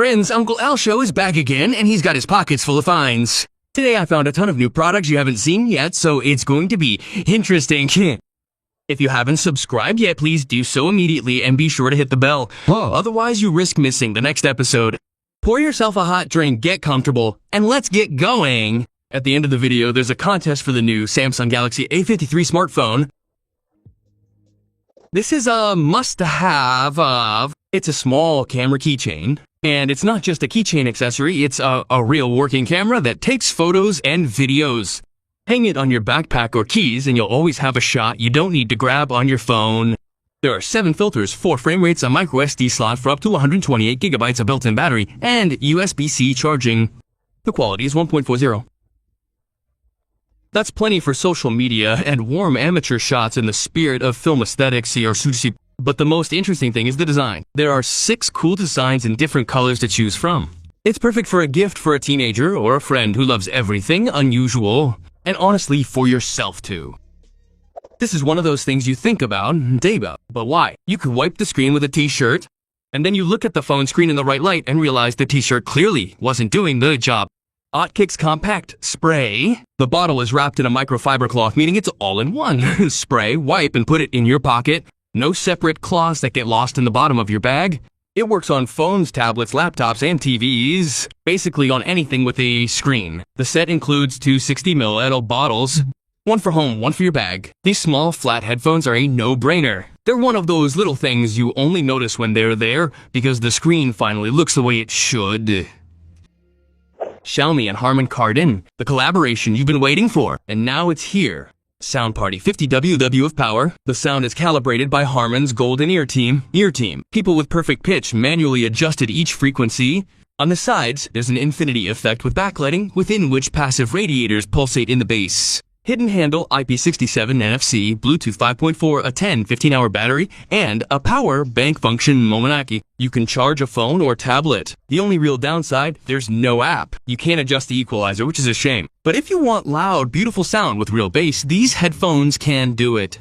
Friends, Uncle Al Show is back again, and he's got his pockets full of finds. Today I found a ton of new products you haven't seen yet, so it's going to be interesting. If you haven't subscribed yet, please do so immediately and be sure to hit the bell. Otherwise, you risk missing the next episode. Pour yourself a hot drink, get comfortable, and let's get going. At the end of the video, there's a contest for the new Samsung Galaxy A53 smartphone. This is a must-have. It's a small camera keychain. And it's not just a keychain accessory, it's a real working camera that takes photos and videos. Hang it on your backpack or keys and you'll always have a shot you don't need to grab on your phone. There are 7 filters, 4 frame rates, a micro SD slot for up to 128 gigabytes of built-in battery, and USB-C charging. The quality is 1.40. That's plenty for social media and warm amateur shots in the spirit of film aesthetics or sushi. But the most interesting thing is the design. There are 6 cool designs in different colors to choose from. It's perfect for a gift for a teenager or a friend who loves everything unusual, and honestly for yourself too. This is one of those things you think about and day about, but why? You could wipe the screen with a t-shirt, and then you look at the phone screen in the right light and realize the t-shirt clearly wasn't doing the job. OtKick's Compact Spray. The bottle is wrapped in a microfiber cloth, meaning it's all in one. Spray, wipe, and put it in your pocket. No separate cloths that get lost in the bottom of your bag. It works on phones, tablets, laptops, and TVs. Basically on anything with a screen. The set includes 2 60ml bottles. One for home, one for your bag. These small, flat headphones are a no-brainer. They're one of those little things you only notice when they're there because the screen finally looks the way it should. Xiaomi and Harman Kardon, the collaboration you've been waiting for, and now it's here. Sound Party 50 WW of power. The sound is calibrated by Harman's Golden Ear Team. People with perfect pitch manually adjusted each frequency. On the sides, there's an infinity effect with backlighting, within which passive radiators pulsate in the bass. Hidden handle, IP67 NFC, Bluetooth 5.4, a 15-hour battery, and a power bank function Momonaki. You can charge a phone or tablet. The only real downside, there's no app. You can't adjust the equalizer, which is a shame. But if you want loud, beautiful sound with real bass, these headphones can do it.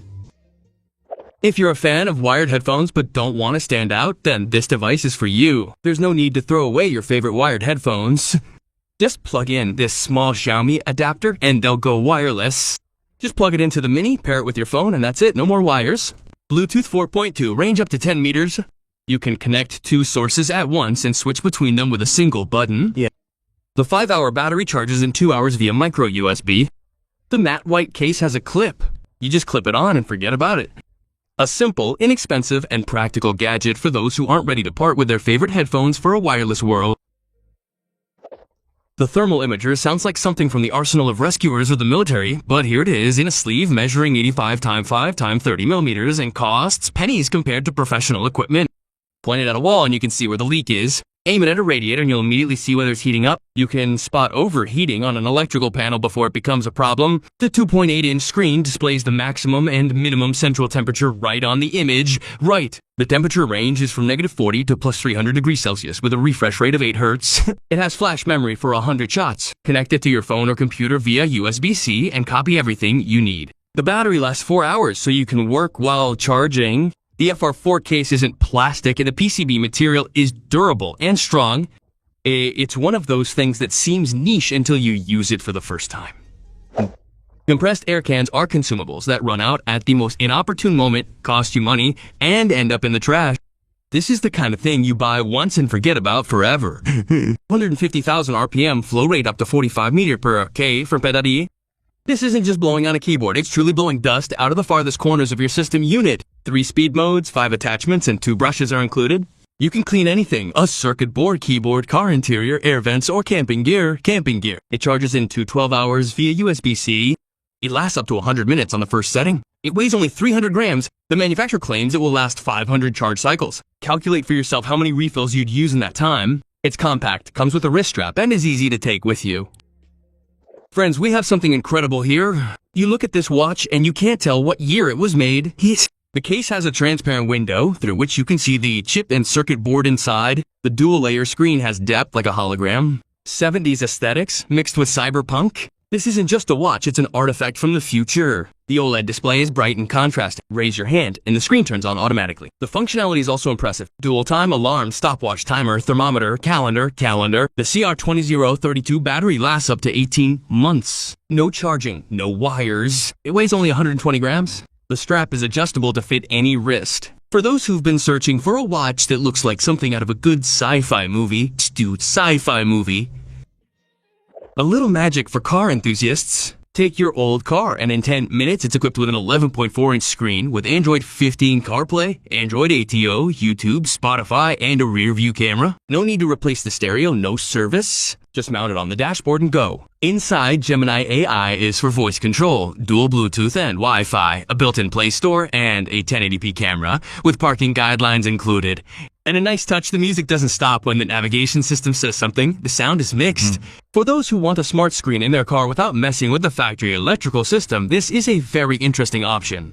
If you're a fan of wired headphones but don't want to stand out, then this device is for you. There's no need to throw away your favorite wired headphones. Just plug in this small Xiaomi adapter and they'll go wireless. Just plug it into the Mini, pair it with your phone, and that's it, no more wires. Bluetooth 4.2, range up to 10 meters. You can connect 2 sources at once and switch between them with a single button. The 5-hour battery charges in 2 hours via micro USB. The matte white case has a clip. You just clip it on and forget about it. A simple, inexpensive, and practical gadget for those who aren't ready to part with their favorite headphones for a wireless world. The thermal imager sounds like something from the arsenal of rescuers or the military, but here it is in a sleeve measuring 85 x 5 x 30 millimeters and costs pennies compared to professional equipment. Point it at a wall and you can see where the leak is. Aim it at a radiator and you'll immediately see whether it's heating up. You can spot overheating on an electrical panel before it becomes a problem. The 2.8-inch screen displays the maximum and minimum central temperature right on the image. The temperature range is from -40 to +300 degrees Celsius with a refresh rate of 8 Hz. It has flash memory for 100 shots. Connect it to your phone or computer via USB-C and copy everything you need. The battery lasts 4 hours so you can work while charging. The FR4 case isn't plastic and the PCB material is durable and strong. It's one of those things that seems niche until you use it for the first time. Compressed air cans are consumables that run out at the most inopportune moment, cost you money, and end up in the trash. This is the kind of thing you buy once and forget about forever. 150,000 RPM, flow rate up to 45 m/K from pedali. This isn't just blowing on a keyboard, it's truly blowing dust out of the farthest corners of your system unit. 3 speed modes, 5 attachments, and 2 brushes are included. You can clean anything, a circuit board, keyboard, car interior, air vents, or camping gear. It charges in 12 hours via USB-C. It lasts up to 100 minutes on the first setting. It weighs only 300 grams. The manufacturer claims it will last 500 charge cycles. Calculate for yourself how many refills you'd use in that time. It's compact, comes with a wrist strap, and is easy to take with you. Friends, we have something incredible here. You look at this watch and you can't tell what year it was made. The case has a transparent window through which you can see the chip and circuit board inside. The dual layer screen has depth like a hologram. 70s aesthetics mixed with cyberpunk. This isn't just a watch, it's an artifact from the future. The OLED display is bright and contrasting. Raise your hand, and the screen turns on automatically. The functionality is also impressive. Dual time, alarm, stopwatch, timer, thermometer, calendar. The CR2032 battery lasts up to 18 months. No charging, no wires. It weighs only 120 grams. The strap is adjustable to fit any wrist. For those who've been searching for a watch that looks like something out of a good sci-fi movie, a little magic for car enthusiasts. Take your old car, and in 10 minutes, it's equipped with an 11.4-inch screen with Android 15 CarPlay, Android ATO, YouTube, Spotify, and a rear-view camera. No need to replace the stereo, no service. Just mount it on the dashboard and go. Inside, Gemini AI is for voice control, dual Bluetooth and Wi-Fi, a built-in Play Store, and a 1080p camera, with parking guidelines included. And a nice touch, the music doesn't stop when the navigation system says something. The sound is mixed. For those who want a smart screen in their car without messing with the factory electrical system, this is a very interesting option.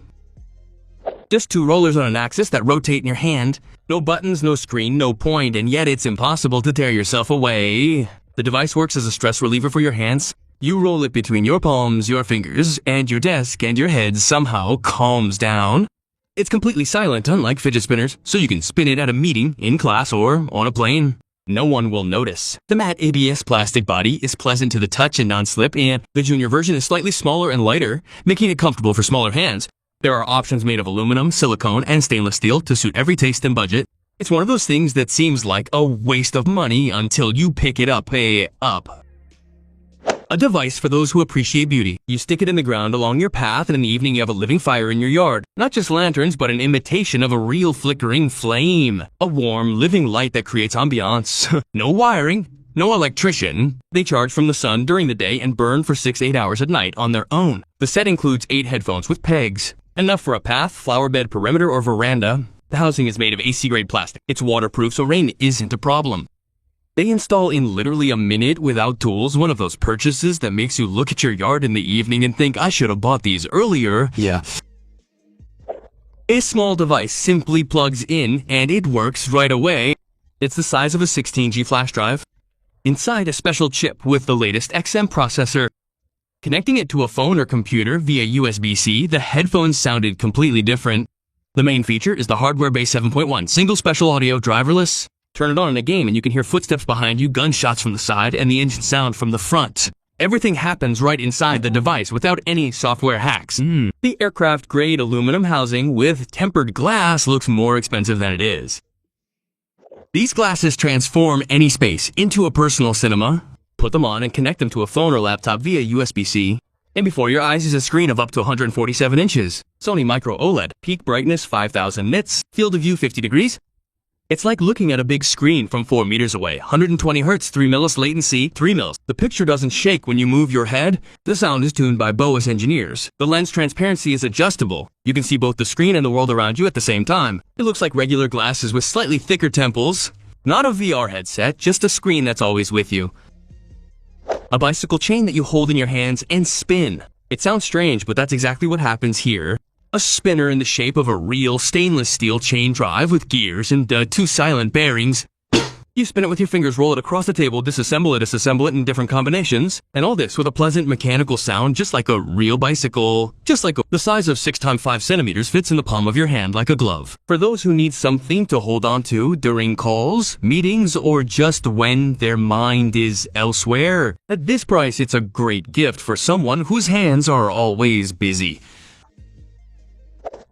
Just two rollers on an axis that rotate in your hand. No buttons, no screen, no point, and yet it's impossible to tear yourself away. The device works as a stress reliever for your hands. You roll it between your palms, your fingers, and your desk, and your head somehow calms down. It's completely silent, unlike fidget spinners, so you can spin it at a meeting, in class, or on a plane. No one will notice. The matte ABS plastic body is pleasant to the touch and non-slip, and the junior version is slightly smaller and lighter, making it comfortable for smaller hands. There are options made of aluminum, silicone, and stainless steel to suit every taste and budget. It's one of those things that seems like a waste of money until you pick it up. A device for those who appreciate beauty. You stick it in the ground along your path, and in the evening you have a living fire in your yard. Not just lanterns, but an imitation of a real flickering flame. A warm, living light that creates ambiance. No wiring, no electrician. They charge from the sun during the day and burn for 6-8 hours at night on their own. The set includes 8 headphones with pegs. Enough for a path, flower bed, perimeter, or veranda. The housing is made of AC-grade plastic. It's waterproof, so rain isn't a problem. They install in literally a minute without tools, one of those purchases that makes you look at your yard in the evening and think, I should have bought these earlier. Yeah. A small device simply plugs in and it works right away. It's the size of a 16G flash drive. Inside, a special chip with the latest XM processor. Connecting it to a phone or computer via USB-C, the headphones sounded completely different. The main feature is the hardware-based 7.1 single special audio driverless. Turn it on in a game and you can hear footsteps behind you, gunshots from the side, and the engine sound from the front. Everything happens right inside the device without any software hacks. The aircraft-grade aluminum housing with tempered glass looks more expensive than it is. These glasses transform any space into a personal cinema. Put them on and connect them to a phone or laptop via USB-C. And before your eyes is a screen of up to 147 inches. Sony Micro OLED, peak brightness 5000 nits, field of view 50 degrees. It's like looking at a big screen from 4 meters away. 120 Hz, 3 millis latency, 3 mils. The picture doesn't shake when you move your head. The sound is tuned by Bose engineers. The lens transparency is adjustable. You can see both the screen and the world around you at the same time. It looks like regular glasses with slightly thicker temples. Not a VR headset, just a screen that's always with you. A bicycle chain that you hold in your hands and spin. It sounds strange, but that's exactly what happens here. A spinner in the shape of a real stainless steel chain drive with gears and 2 silent bearings. You spin it with your fingers, roll it across the table, disassemble it, assemble it in different combinations. And all this with a pleasant mechanical sound, just like a real bicycle. The size of 6 x 5 centimeters fits in the palm of your hand like a glove. For those who need something to hold on to during calls, meetings, or just when their mind is elsewhere. At this price, it's a great gift for someone whose hands are always busy.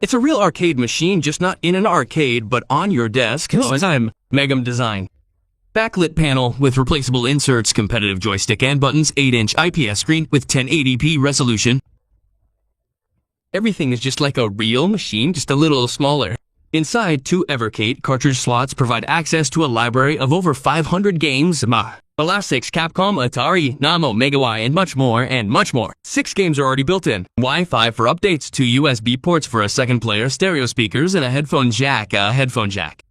It's a real arcade machine, just not in an arcade, but on your desk. Megam design. Backlit panel with replaceable inserts, competitive joystick and buttons, 8-inch IPS screen with 1080p resolution. Everything is just like a real machine, just a little smaller. Inside, 2 Evercade cartridge slots provide access to a library of over 500 games. Elastic's, Capcom, Atari, Namo, Megawai, and much more. 6 games are already built in. Wi-Fi for updates, 2 USB ports for a second player, stereo speakers, and a headphone jack.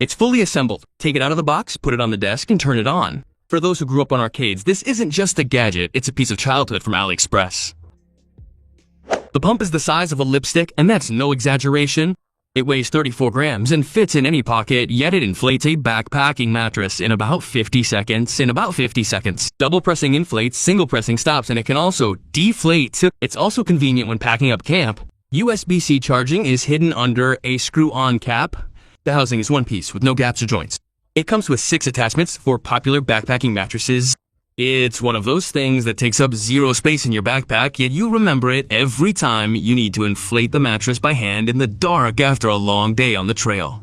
It's fully assembled. Take it out of the box, put it on the desk, and turn it on. For those who grew up on arcades, this isn't just a gadget, it's a piece of childhood from Aliexpress. The pump is the size of a lipstick, and that's no exaggeration. It weighs 34 grams and fits in any pocket, yet it inflates a backpacking mattress in about 50 seconds. Double pressing inflates, single pressing stops, and it can also deflate. It's also convenient when packing up camp. USB-C charging is hidden under a screw-on cap. The housing is one piece with no gaps or joints. It comes with 6 attachments for popular backpacking mattresses. It's one of those things that takes up zero space in your backpack, yet you remember it every time you need to inflate the mattress by hand in the dark after a long day on the trail.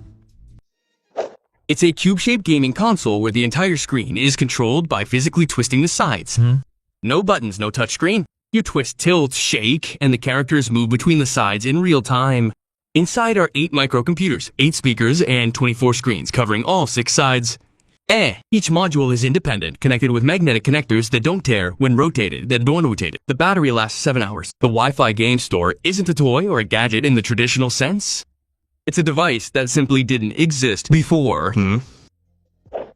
It's a cube-shaped gaming console where the entire screen is controlled by physically twisting the sides. No buttons, no touchscreen. You twist, tilt, shake, and the characters move between the sides in real time. Inside are 8 microcomputers, 8 speakers, and 24 screens covering all 6 sides. Each module is independent, connected with magnetic connectors that don't tear when rotated. The battery lasts 7 hours. The Wi-Fi game store isn't a toy or a gadget in the traditional sense. It's a device that simply didn't exist before.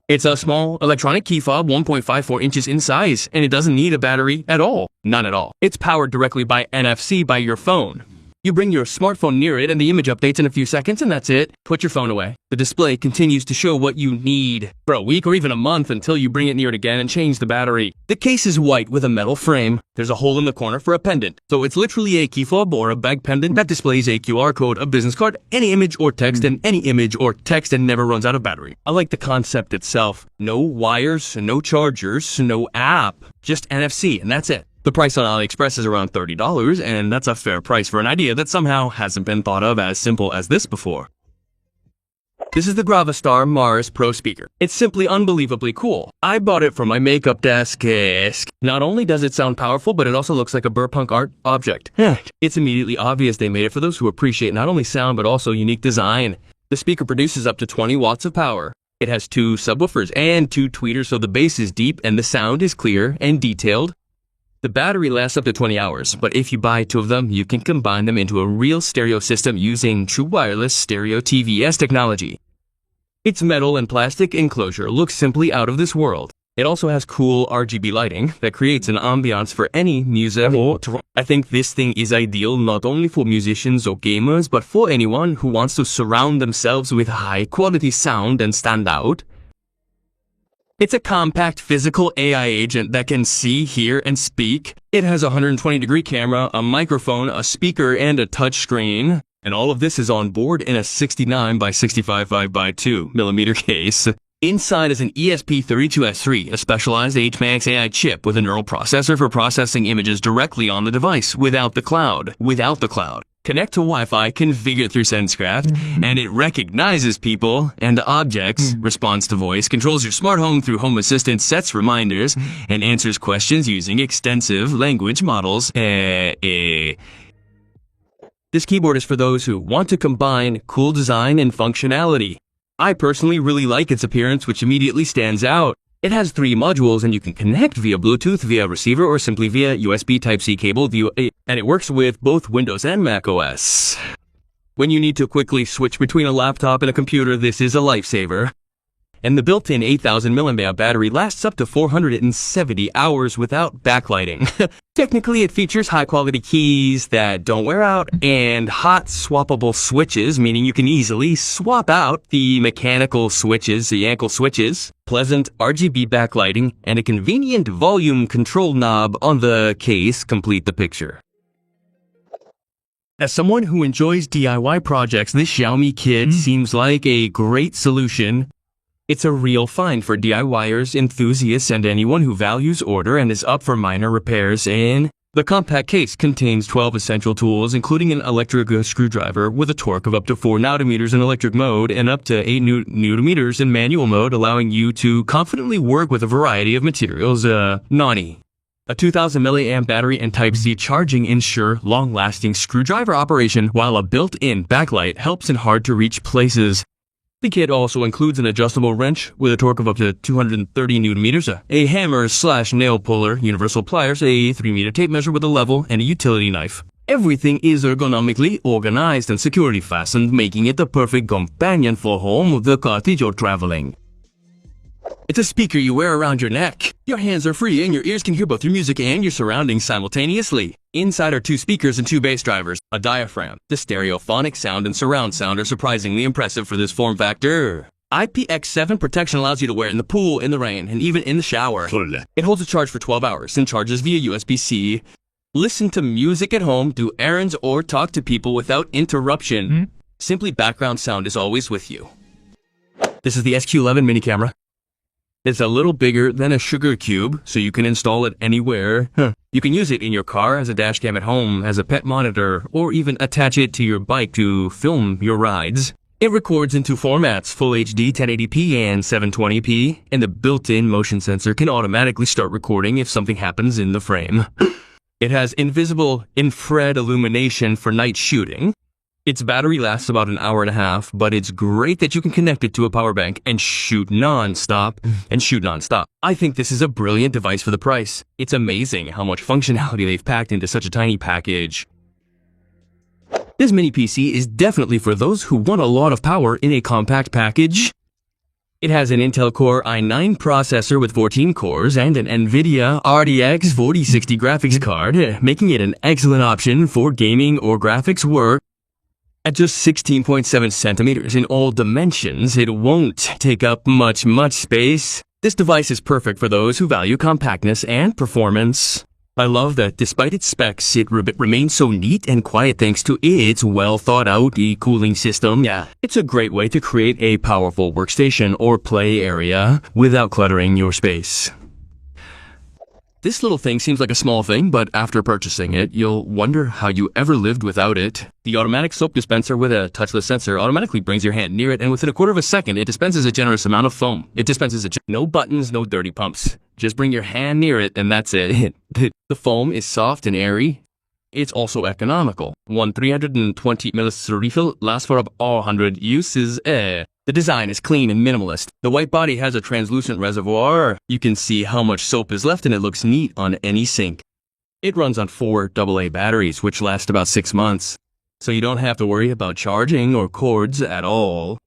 It's a small electronic key fob, 1.54 inches in size, and it doesn't need a battery at all. None at all. It's powered directly by NFC by your phone. You bring your smartphone near it and the image updates in a few seconds and that's it. Put your phone away. The display continues to show what you need for a week or even a month until you bring it near it again and change the battery. The case is white with a metal frame. There's a hole in the corner for a pendant. So it's literally a key fob or a bag pendant that displays a QR code, a business card, any image or text, and never runs out of battery. I like the concept itself. No wires, no chargers, no app, just NFC, and that's it. The price on Aliexpress is around $30, and that's a fair price for an idea that somehow hasn't been thought of as simple as this before. This is the GravaStar Mars Pro speaker. It's simply unbelievably cool. I bought it for my makeup desk. Not only does it sound powerful, but it also looks like a burpunk art object. It's immediately obvious they made it for those who appreciate not only sound but also unique design. The speaker produces up to 20 watts of power. It has 2 subwoofers and 2 tweeters, so the bass is deep and the sound is clear and detailed. The battery lasts up to 20 hours, but if you buy 2 of them, you can combine them into a real stereo system using true wireless stereo TVS technology. Its metal and plastic enclosure looks simply out of this world. It also has cool RGB lighting that creates an ambiance for any music. I think this thing is ideal not only for musicians or gamers, but for anyone who wants to surround themselves with high-quality sound and stand out. It's a compact physical AI agent that can see, hear, and speak. It has a 120-degree camera, a microphone, a speaker, and a touchscreen. And all of this is on board in a 69 by 65 by 2 millimeter case. Inside is an ESP32S3, a specialized HMAX AI chip with a neural processor for processing images directly on the device without the cloud. Connect to Wi-Fi, configure through SenseCraft, and it recognizes people and objects, responds to voice, controls your smart home through Home Assistant, sets reminders, and answers questions using extensive language models. This keyboard is for those who want to combine cool design and functionality. I personally really like its appearance, which immediately stands out. It has 3 modules and you can connect via Bluetooth, via receiver, or simply via USB Type-C cable, and it works with both Windows and Mac OS. When you need to quickly switch between a laptop and a computer, this is a lifesaver. And the built-in 8,000 mAh battery lasts up to 470 hours without backlighting. Technically, it features high-quality keys that don't wear out and hot swappable switches, meaning you can easily swap out the mechanical switches, the ankle switches, pleasant RGB backlighting, and a convenient volume control knob on the case complete the picture. As someone who enjoys DIY projects, this Xiaomi kit seems like a great solution. It's a real find for DIYers, enthusiasts, and anyone who values order and is up for minor repairs. And the compact case contains 12 essential tools, including an electric screwdriver with a torque of up to 4 Nm in electric mode and up to 8 Nm in manual mode, allowing you to confidently work with a variety of materials. Nani. A 2,000 mAh battery and Type-C charging ensure long-lasting screwdriver operation, while a built-in backlight helps in hard-to-reach places. The kit also includes an adjustable wrench with a torque of up to 230 Nm, a hammer/nail puller, universal pliers, a 3-meter tape measure with a level, and a utility knife. Everything is ergonomically organized and securely fastened, making it the perfect companion for home, the cottage, or traveling. It's a speaker you wear around your neck. Your hands are free and your ears can hear both your music and your surroundings simultaneously. Inside are 2 speakers and 2 bass drivers, a diaphragm. The stereophonic sound and surround sound are surprisingly impressive for this form factor. IPX7 protection allows you to wear it in the pool, in the rain, and even in the shower. It holds a charge for 12 hours and charges via USB-C. Listen to music at home, do errands, or talk to people without interruption. Simply background sound is always with you. This is the SQ11 mini camera. It's a little bigger than a sugar cube, so you can install it anywhere. You can use it in your car, as a dash cam at home, as a pet monitor, or even attach it to your bike to film your rides. It records in 2 formats, Full HD 1080p and 720p, and the built-in motion sensor can automatically start recording if something happens in the frame. It has invisible infrared illumination for night shooting. Its battery lasts about an hour and a half, but it's great that you can connect it to a power bank and shoot non-stop. I think this is a brilliant device for the price. It's amazing how much functionality they've packed into such a tiny package. This mini PC is definitely for those who want a lot of power in a compact package. It has an Intel Core i9 processor with 14 cores and an NVIDIA RTX 4060 graphics card, making it an excellent option for gaming or graphics work. At just 16.7 centimeters in all dimensions, it won't take up much space. This device is perfect for those who value compactness and performance. I love that despite its specs, it remains so neat and quiet thanks to its well-thought-out e-cooling system. It's a great way to create a powerful workstation or play area without cluttering your space. This little thing seems like a small thing, but after purchasing it, you'll wonder how you ever lived without it. The automatic soap dispenser with a touchless sensor automatically brings your hand near it, and within a quarter of a second, it dispenses a generous amount of foam. No buttons, no dirty pumps. Just bring your hand near it, and that's it. The foam is soft and airy. It's also economical. One 320 ml refill lasts for about 100 uses. The design is clean and minimalist. The white body has a translucent reservoir. You can see how much soap is left and it looks neat on any sink. It runs on 4 AA batteries, which last about 6 months. So you don't have to worry about charging or cords at all.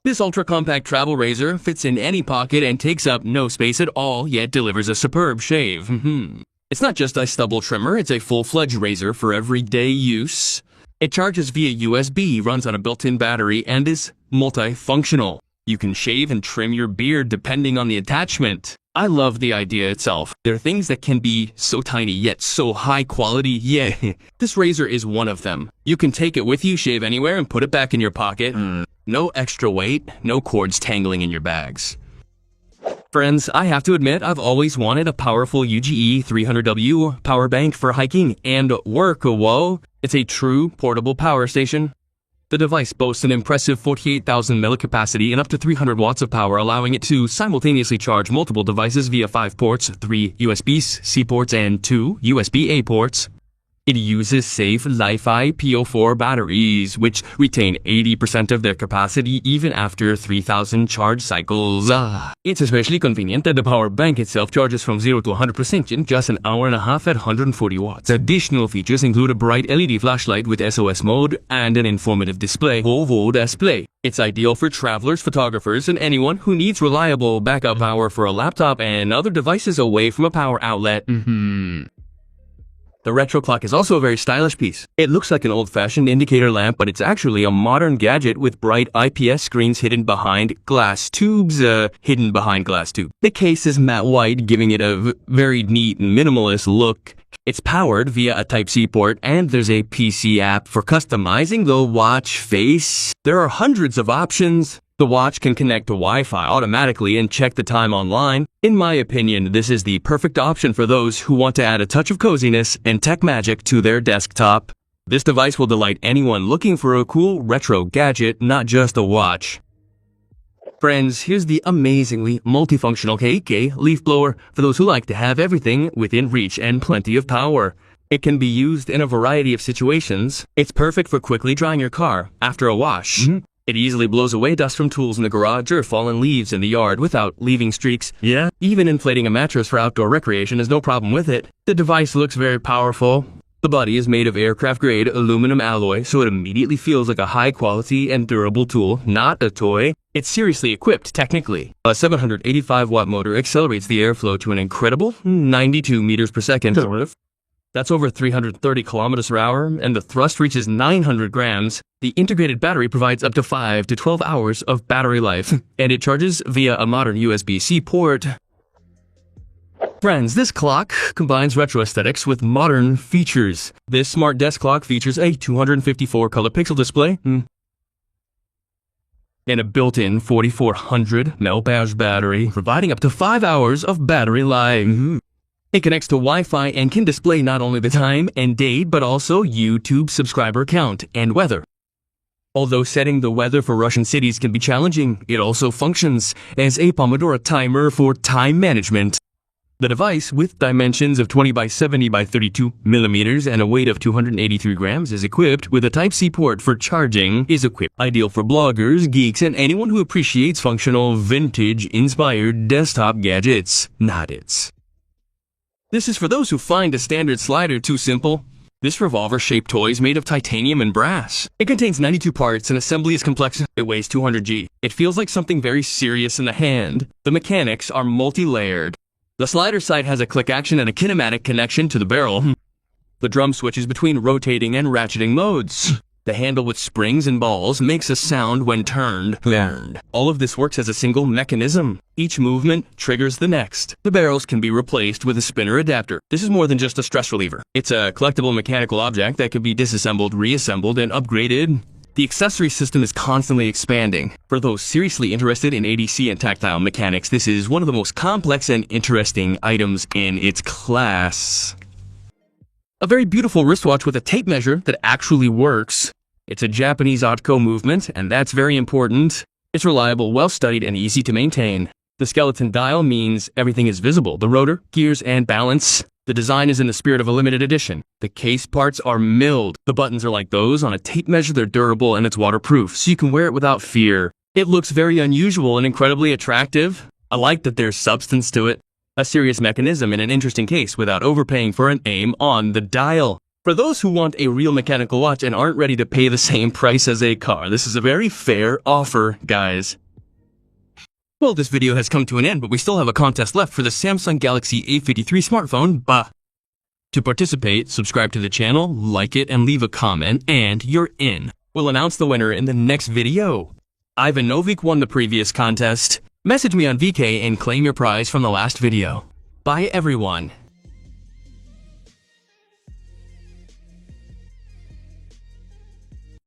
This ultra-compact travel razor fits in any pocket and takes up no space at all, yet delivers a superb shave. It's not just a stubble trimmer, it's a full-fledged razor for everyday use. It charges via USB, runs on a built-in battery, and is multifunctional. You can shave and trim your beard depending on the attachment. I love the idea itself. There are things that can be so tiny yet so high quality. This razor is one of them. You can take it with you, shave anywhere, and put it back in your pocket. No extra weight, no cords tangling in your bags. Friends, I have to admit, I've always wanted a powerful UGE 300W power bank for hiking and work. Whoa, it's a true portable power station. The device boasts an impressive 48,000 mAh capacity and up to 300 watts of power, allowing it to simultaneously charge multiple devices via 5 ports, 3 USB-C ports, and 2 USB-A ports. It uses safe Li-Fi PO4 batteries, which retain 80% of their capacity even after 3,000 charge cycles. It's especially convenient that the power bank itself charges from 0 to 100% in just an hour and a half at 140 watts. Additional features include a bright LED flashlight with SOS mode and an informative display, Volvo display. It's ideal for travelers, photographers, and anyone who needs reliable backup power for a laptop and other devices away from a power outlet. The retro clock is also a very stylish piece. It looks like an old-fashioned indicator lamp, but it's actually a modern gadget with bright IPS screens hidden behind glass tubes. The case is matte white, giving it a very neat and minimalist look. It's powered via a Type-C port, and there's a PC app for customizing the watch face. There are hundreds of options. The watch can connect to Wi-Fi automatically and check the time online. In my opinion, this is the perfect option for those who want to add a touch of coziness and tech magic to their desktop. This device will delight anyone looking for a cool retro gadget, not just a watch. Friends, here's the amazingly multifunctional KK leaf blower for those who like to have everything within reach and plenty of power. It can be used in a variety of situations. It's perfect for quickly drying your car after a wash. It easily blows away dust from tools in the garage or fallen leaves in the yard without leaving streaks. Even inflating a mattress for outdoor recreation is no problem with it. The device looks very powerful. The body is made of aircraft-grade aluminum alloy, so it immediately feels like a high-quality and durable tool, not a toy. It's seriously equipped, technically. A 785-watt motor accelerates the airflow to an incredible 92 meters per second. That's over 330 kilometers per hour, and the thrust reaches 900 grams. The integrated battery provides up to 5 to 12 hours of battery life, and it charges via a modern USB-C port. Friends, this clock combines retro aesthetics with modern features. This smart desk clock features a 254-color pixel display and a built-in 4400 mAh battery, providing up to 5 hours of battery life. It connects to Wi-Fi and can display not only the time and date, but also YouTube subscriber count and weather. Although setting the weather for Russian cities can be challenging, it also functions as a Pomodoro timer for time management. The device, with dimensions of 20 by 70 by 32 millimeters and a weight of 283 grams, is equipped with a Type-C port for charging, ideal for bloggers, geeks, and anyone who appreciates functional, vintage-inspired desktop gadgets. This is for those who find a standard slider too simple. This revolver-shaped toy is made of titanium and brass. It contains 92 parts and assembly is complex. It weighs 200 g. It feels like something very serious in the hand. The mechanics are multi-layered. The slider side has a click action and a kinematic connection to the barrel. The drum switches between rotating and ratcheting modes. The handle with springs and balls makes a sound when turned. All of this works as a single mechanism. Each movement triggers the next. The barrels can be replaced with a spinner adapter. This is more than just a stress reliever. It's a collectible mechanical object that can be disassembled, reassembled, and upgraded. The accessory system is constantly expanding. For those seriously interested in ADC and tactile mechanics, this is one of the most complex and interesting items in its class. A very beautiful wristwatch with a tape measure that actually works. It's a Japanese Otco movement, and that's very important. It's reliable, well-studied, and easy to maintain. The skeleton dial means everything is visible: the rotor, gears, and balance. The design is in the spirit of a limited edition. The case parts are milled. The buttons are like those on a tape measure. They're durable and it's waterproof, so you can wear it without fear. It looks very unusual and incredibly attractive. I like that there's substance to it. A serious mechanism in an interesting case without overpaying for an aim on the dial. For those who want a real mechanical watch and aren't ready to pay the same price as a car, this is a very fair offer, guys. Well, this video has come to an end, but we still have a contest left for the Samsung Galaxy A53 smartphone. To participate, subscribe to the channel, like it, and leave a comment, and you're in. We'll announce the winner in the next video. Ivan Novik won the previous contest. Message me on VK and claim your prize from the last video. Bye, everyone.